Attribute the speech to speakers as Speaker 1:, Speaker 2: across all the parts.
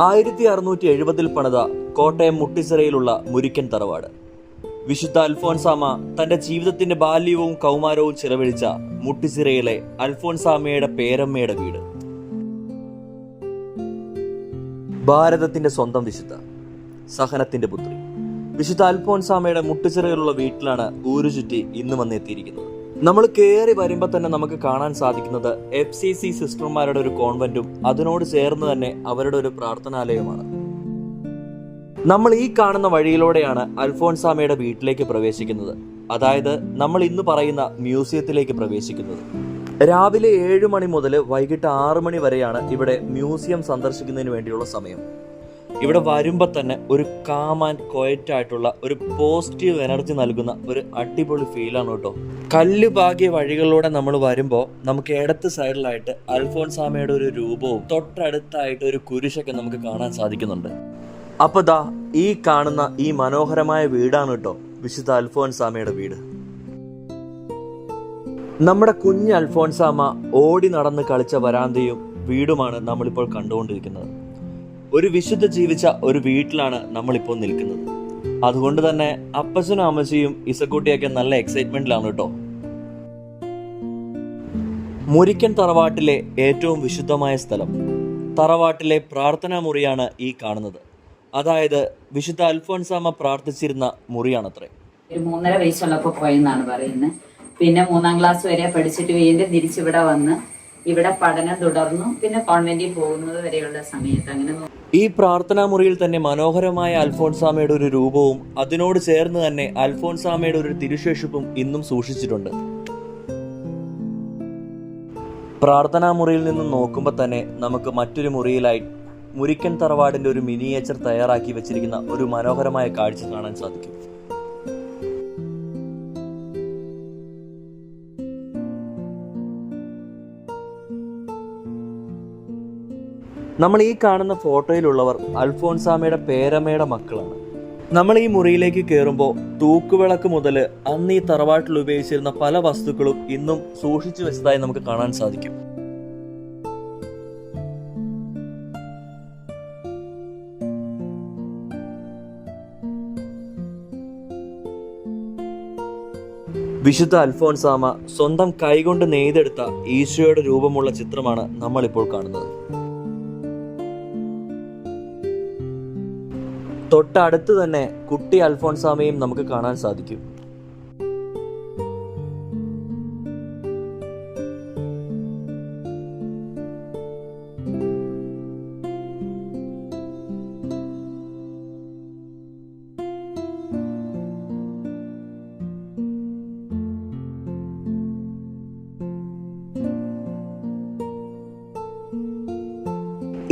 Speaker 1: 1670 പണിത കോട്ടയം മുട്ടിച്ചിറയിലുള്ള മുരിക്കൻ തറവാട്. വിശുദ്ധ അൽഫോൻസാമ തന്റെ ജീവിതത്തിന്റെ ബാല്യവും കൗമാരവും ചിലവഴിച്ച മുട്ടിച്ചിറയിലെ അൽഫോൻസാമയുടെ പേരമ്മയുടെ വീട്. ഭാരതത്തിന്റെ സ്വന്തം വിശുദ്ധ, സഹനത്തിന്റെ പുത്രി വിശുദ്ധ അൽഫോൻസാമയുടെ മുട്ടിച്ചിറയിലുള്ള വീട്ടിലാണ് ഊരുചുറ്റി ഇന്ന് വന്നെത്തിയിരിക്കുന്നത്. നമ്മൾ കയറി വരുമ്പോൾ തന്നെ നമുക്ക് കാണാൻ സാധിക്കുന്നത് FCC സിസ്റ്റർമാരുടെ ഒരു കോൺവെന്റും അതിനോട് ചേർന്ന് തന്നെ അവരുടെ ഒരു പ്രാർത്ഥനാലയവുമാണ്. നമ്മൾ ഈ കാണുന്ന വഴിയിലൂടെയാണ് അൽഫോൻസാമയുടെ വീട്ടിലേക്ക് പ്രവേശിക്കുന്നത്. അതായത് നമ്മൾ ഇന്ന് പറയുന്ന മ്യൂസിയത്തിലേക്ക് പ്രവേശിക്കുന്നത്. രാവിലെ 7 മണി മുതൽ വൈകിട്ട് 6 മണി വരെയാണ് ഇവിടെ മ്യൂസിയം സന്ദർശിക്കുന്നതിന് വേണ്ടിയുള്ള സമയം. ഇവിടെ വരുമ്പോൾ തന്നെ ഒരു കാം ആൻഡ് ക്വയറ്റ് ആയിട്ടുള്ള ഒരു പോസിറ്റീവ് എനർജി നൽകുന്ന ഒരു അടിപൊളി ഫീലാണ് കേട്ടോ. കല്ല് പാകിയ വഴികളിലൂടെ നമ്മൾ വരുമ്പോൾ നമുക്ക് ഇടത്ത് സൈഡിലായിട്ട് അൽഫോൻസാമയുടെ ഒരു രൂപവും തൊട്ടടുത്തായിട്ട് ഒരു കുരിശൊക്കെ നമുക്ക് കാണാൻ സാധിക്കുന്നുണ്ട്. അപ്പോൾ ദാ ഈ കാണുന്ന ഈ മനോഹരമായ വീടാണ് കേട്ടോ വിശുദ്ധ അൽഫോൻസാമയുടെ വീട്. നമ്മുടെ കുഞ്ഞ് അൽഫോൻസാമ ഓടി നടന്ന് കളിച്ച വരാന്തയും വീടുമാണ് നമ്മളിപ്പോൾ കണ്ടുകൊണ്ടിരിക്കുന്നത്. ഒരു വിശുദ്ധ ജീവിച്ച ഒരു വീട്ടിലാണ് നമ്മളിപ്പോൾ നിൽക്കുന്നത്. അതുകൊണ്ട് തന്നെ അപ്പച്ചനും അമ്മച്ചിയും ഇസക്കുട്ടിയൊക്കെ നല്ല എക്സൈറ്റ്മെന്റിലാണ് കേട്ടോ. മുരിക്കൻ തറവാട്ടിലെ ഏറ്റവും വിശുദ്ധമായ സ്ഥലം, തറവാട്ടിലെ പ്രാർത്ഥനാ മുറിയാണ് ഈ കാണുന്നത്. അതായത് വിശുദ്ധ അൽഫോൻസാമ പ്രാർത്ഥിച്ചിരുന്ന മുറിയാണത്രേ.
Speaker 2: ഒരു 3.5 വയസ്സുള്ളപ്പോൾ പോയെന്നാണ് പറയുന്നത്. പിന്നെ 3ാം ക്ലാസ് വരെ പഠിച്ചിട്ട് വീണ്ടും തിരിച്ചിവിടെ വന്ന് ഇവിടെ പഠനം തുടർന്നു. പിന്നെ കോൺവെന്റിൽ പോകുന്നത് വരെയുള്ള സമയത്ത് അങ്ങനെ
Speaker 1: ഈ പ്രാർത്ഥനാ മുറിയിൽ തന്നെ മനോഹരമായ അൽഫോൻസാമയുടെ ഒരു രൂപവും അതിനോട് ചേർന്ന് തന്നെ അൽഫോൻസാമയുടെ ഒരു തിരുശേഷിപ്പും ഇന്നും സൂക്ഷിച്ചിട്ടുണ്ട്. പ്രാർത്ഥനാ മുറിയിൽ നിന്നും നോക്കുമ്പോൾ തന്നെ നമുക്ക് മറ്റൊരു മുറിയിലായി മുരിക്കൻ തറവാടിന്റെ ഒരു മിനിയേച്ചർ തയ്യാറാക്കി വെച്ചിരിക്കുന്ന ഒരു മനോഹരമായ കാഴ്ച കാണാൻ സാധിക്കും. നമ്മൾ ഈ കാണുന്ന ഫോട്ടോയിലുള്ളവർ അൽഫോൻസാമയുടെ പേരമ്മയുടെ മക്കളാണ്. നമ്മൾ ഈ മുറിയിലേക്ക് കയറുമ്പോൾ തൂക്കുവിളക്ക് മുതൽ അന്ന് ഈ തറവാട്ടിൽ ഉപയോഗിച്ചിരുന്ന പല വസ്തുക്കളും ഇന്നും സൂക്ഷിച്ചു വെച്ചതായി നമുക്ക് കാണാൻ സാധിക്കും. വിശുദ്ധ അൽഫോൻസാമ സ്വന്തം കൈകൊണ്ട് നെയ്തെടുത്ത ഈശോയുടെ രൂപമുള്ള ചിത്രമാണ് നമ്മളിപ്പോൾ കാണുന്നത്. തൊട്ടടുത്ത് തന്നെ കുട്ടി അൽഫോൻസാമയും നമുക്ക് കാണാൻ സാധിക്കും.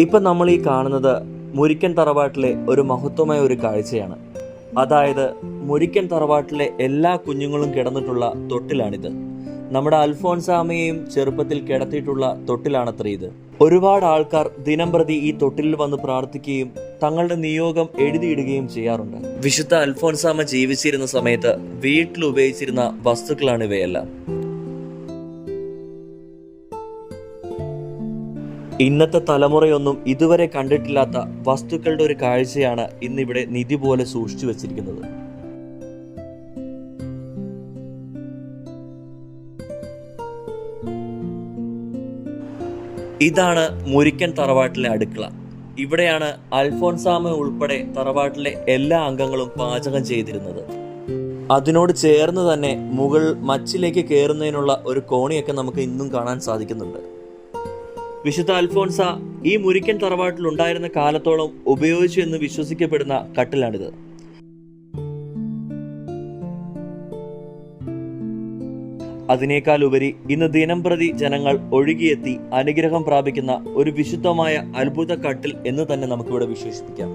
Speaker 1: ഇപ്പൊ നമ്മൾ ഈ കാണുന്നത് മുരിക്കൻ തറവാട്ടിലെ ഒരു മഹത്വമായ ഒരു കാഴ്ചയാണ്. അതായത് മുരിക്കൻ തറവാട്ടിലെ എല്ലാ കുഞ്ഞുങ്ങളും കിടന്നിട്ടുള്ള തൊട്ടിലാണിത്. നമ്മുടെ അൽഫോൻസാമയെയും ചെറുപ്പത്തിൽ കിടത്തിയിട്ടുള്ള തൊട്ടിലാണത്രേ ഇത്. ഒരുപാട് ആൾക്കാർ ദിനംപ്രതി ഈ തൊട്ടിലിൽ വന്ന് പ്രാർത്ഥിക്കുകയും തങ്ങളുടെ നിയോഗം എഴുതിയിടുകയും ചെയ്യാറുണ്ട്. വിശുദ്ധ അൽഫോൻസാമ ജീവിച്ചിരുന്ന സമയത്ത് വീട്ടിൽ ഉപയോഗിച്ചിരുന്ന വസ്തുക്കളാണ് ഇവയെല്ലാം. ഇന്നത്തെ തലമുറയൊന്നും ഇതുവരെ കണ്ടിട്ടില്ലാത്ത വസ്തുക്കളുടെ ഒരു കാഴ്ചയാണ് ഇന്നിവിടെ നിധി പോലെ സൂക്ഷിച്ചു വെച്ചിരിക്കുന്നത്. ഇതാണ് മുരിക്കൻ തറവാട്ടിലെ അടുക്കള. ഇവിടെയാണ് അൽഫോൻസാമ ഉൾപ്പെടെ തറവാട്ടിലെ എല്ലാ അംഗങ്ങളും പാചകം ചെയ്തിരുന്നത്. അതിനോട് ചേർന്ന് തന്നെ മുകൾ മച്ചിലേക്ക് കയറുന്നതിനുള്ള ഒരു കോണിയൊക്കെ നമുക്ക് ഇന്നും കാണാൻ സാധിക്കുന്നുണ്ട്. വിശുദ്ധ അൽഫോൻസ ഈ മുരിക്കൻ തറവാട്ടിൽ ഉണ്ടായിരുന്ന കാലത്തോളം ഉപയോഗിച്ചു എന്ന് വിശ്വസിക്കപ്പെടുന്ന കട്ടിലാണിത്. അതിനേക്കാൾ ഉപരി ഇന്ന് ദിനംപ്രതി ജനങ്ങൾ ഒഴുകിയെത്തി അനുഗ്രഹം പ്രാപിക്കുന്ന ഒരു വിശുദ്ധമായ അത്ഭുത കട്ടിൽ എന്ന് തന്നെ നമുക്കിവിടെ വിശേഷിപ്പിക്കാം.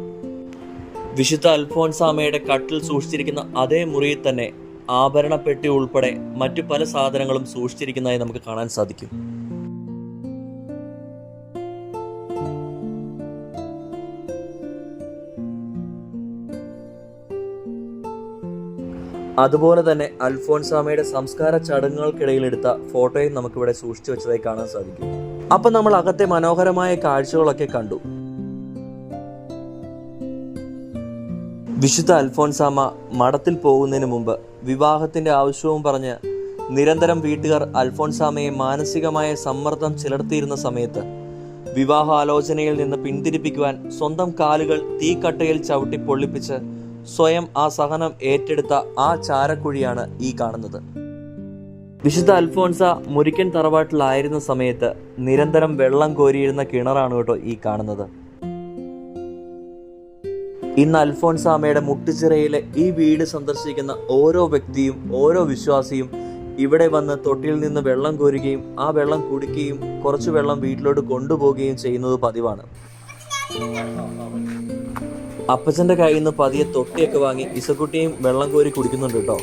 Speaker 1: വിശുദ്ധ അൽഫോൻസാമയുടെ കട്ടിൽ സൂക്ഷിച്ചിരിക്കുന്ന അതേ മുറിയിൽ തന്നെ ആഭരണപ്പെട്ടി ഉൾപ്പെടെ മറ്റു പല സാധനങ്ങളും സൂക്ഷിച്ചിരിക്കുന്നതായി നമുക്ക് കാണാൻ സാധിക്കും. അതുപോലെ തന്നെ അൽഫോൻസാമയുടെ സംസ്കാര ചടങ്ങുകൾക്കിടയിൽ എടുത്ത ഫോട്ടോയും നമുക്കിവിടെ സൂക്ഷിച്ചു വെച്ചതായി കാണാൻ സാധിക്കും. അപ്പം നമ്മൾ അകത്തെ മനോഹരമായ കാഴ്ചകളൊക്കെ കണ്ടു. വിശുദ്ധ അൽഫോൻസാമ്മ മഠത്തിൽ പോകുന്നതിന് മുമ്പ് വിവാഹത്തിന്റെ ആവശ്യവും പറഞ്ഞ് നിരന്തരം വീട്ടുകാർ അൽഫോൻസാമ്മയെ മാനസികമായ സമ്മർദ്ദം ചെലുത്തിയിരുന്ന സമയത്ത് വിവാഹാലോചനയിൽ നിന്ന് പിന്തിരിപ്പിക്കുവാൻ സ്വന്തം കാലുകൾ തീക്കട്ടയിൽ ചവിട്ടി പൊള്ളിപ്പിച്ച് സ്വയം ആ സഹനം ഏറ്റെടുത്ത ആ ചാരക്കുഴിയാണ് ഈ കാണുന്നത്. വിശുദ്ധ അൽഫോൻസ മുരിക്കൻ തറവാട്ടിലായിരുന്ന സമയത്ത് നിരന്തരം വെള്ളം കോരിയിരുന്ന കിണറാണ് കേട്ടോ ഈ കാണുന്നത്. ഇന്ന് അൽഫോൻസാമ്മയുടെ മുട്ടുചിറയിലെ ഈ വീട് സന്ദർശിക്കുന്ന ഓരോ വ്യക്തിയും ഓരോ വിശ്വാസിയും ഇവിടെ വന്ന് തൊട്ടിയിൽ നിന്ന് വെള്ളം കോരുകയും ആ വെള്ളം കുടിക്കുകയും കുറച്ച് വെള്ളം വീട്ടിലോട്ട് കൊണ്ടുപോവുകയും ചെയ്യുന്നത് പതിവാണ്. അപ്പച്ചന്റെ കയ്യിൽ നിന്ന് പതിയെ തൊട്ടിയൊക്കെ വാങ്ങി ഇസക്കുട്ടിയും വെള്ളം കോരി കുടിക്കുന്നുണ്ട് കേട്ടോ.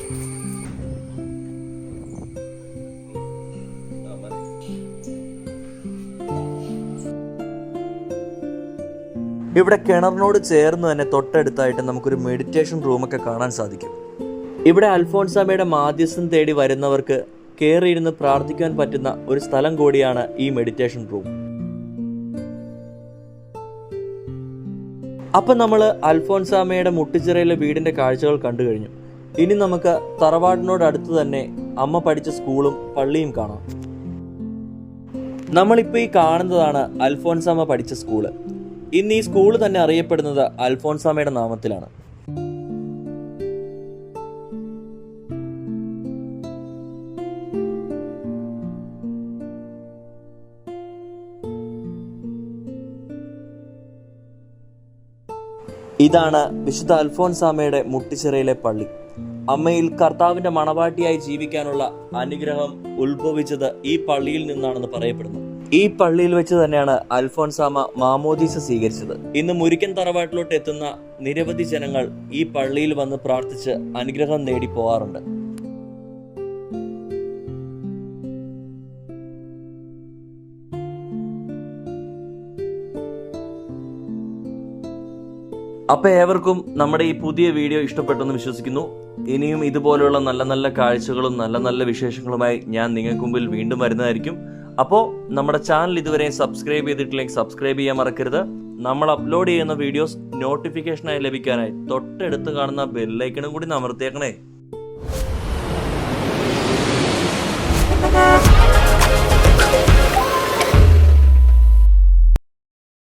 Speaker 1: ഇവിടെ കിണറിനോട് ചേർന്ന് തന്നെ തൊട്ടടുത്തായിട്ട് നമുക്കൊരു മെഡിറ്റേഷൻ റൂമൊക്കെ കാണാൻ സാധിക്കും. ഇവിടെ അൽഫോൻസാമ്മയുടെ മാധ്യസ്ഥം തേടി വരുന്നവർക്ക് കയറിയിരുന്ന് പ്രാർത്ഥിക്കാൻ പറ്റുന്ന ഒരു സ്ഥലം കൂടിയാണ് ഈ മെഡിറ്റേഷൻ റൂം. അപ്പം നമ്മൾ അൽഫോൻസാമ്മയുടെ മുട്ടുചിറയിലെ വീടിന്റെ കാഴ്ചകൾ കണ്ടു കഴിഞ്ഞു. ഇനി നമുക്ക് തറവാടിനോട് അടുത്ത് തന്നെ അമ്മ പഠിച്ച സ്കൂളും പള്ളിയും കാണാം. നമ്മളിപ്പോൾ ഈ കാണുന്നതാണ് അൽഫോൻസാമ്മ പഠിച്ച സ്കൂള്. ഇന്ന് ഈ സ്കൂൾ തന്നെ അറിയപ്പെടുന്നത് അൽഫോൻസാമ്മയുടെ നാമത്തിലാണ്. ഇതാണ് വിശുദ്ധ അൽഫോൻസാമ്മയുടെ മുട്ടുചിറയിലെ പള്ളി. അമ്മയിൽ കർത്താവിന്റെ മണവാട്ടിയായി ജീവിക്കാനുള്ള അനുഗ്രഹം ഉത്ഭവിച്ചത് ഈ പള്ളിയിൽ നിന്നാണെന്ന് പറയപ്പെടുന്നു. ഈ പള്ളിയിൽ വെച്ച് തന്നെയാണ് അൽഫോൻസാമ്മ മാമോദീസ സ്വീകരിച്ചത്. ഇന്ന് മുരിക്കൻ തറവാട്ടിലോട്ട് എത്തുന്ന നിരവധി ജനങ്ങൾ ഈ പള്ളിയിൽ വന്ന് പ്രാർത്ഥിച്ച് അനുഗ്രഹം നേടി പോകാറുണ്ട്. അപ്പൊ ഏവർക്കും നമ്മുടെ ഈ പുതിയ വീഡിയോ ഇഷ്ടപ്പെട്ടെന്ന് വിശ്വസിക്കുന്നു. ഇനിയും ഇതുപോലെയുള്ള നല്ല നല്ല കാഴ്ചകളും നല്ല നല്ല വിശേഷങ്ങളുമായി ഞാൻ നിങ്ങൾക്ക് മുമ്പിൽ വീണ്ടും വരുന്നതായിരിക്കും. അപ്പോൾ നമ്മുടെ ചാനൽ ഇതുവരെ സബ്സ്ക്രൈബ് ചെയ്തിട്ടില്ലെങ്കിൽ സബ്സ്ക്രൈബ് ചെയ്യാൻ മറക്കരുത്. നമ്മൾ അപ്ലോഡ് ചെയ്യുന്ന വീഡിയോസ് നോട്ടിഫിക്കേഷനായി ലഭിക്കാനായി തൊട്ടടുത്ത് കാണുന്ന ബെല്ലൈക്കണും കൂടി അമർത്തിയേക്കണേ.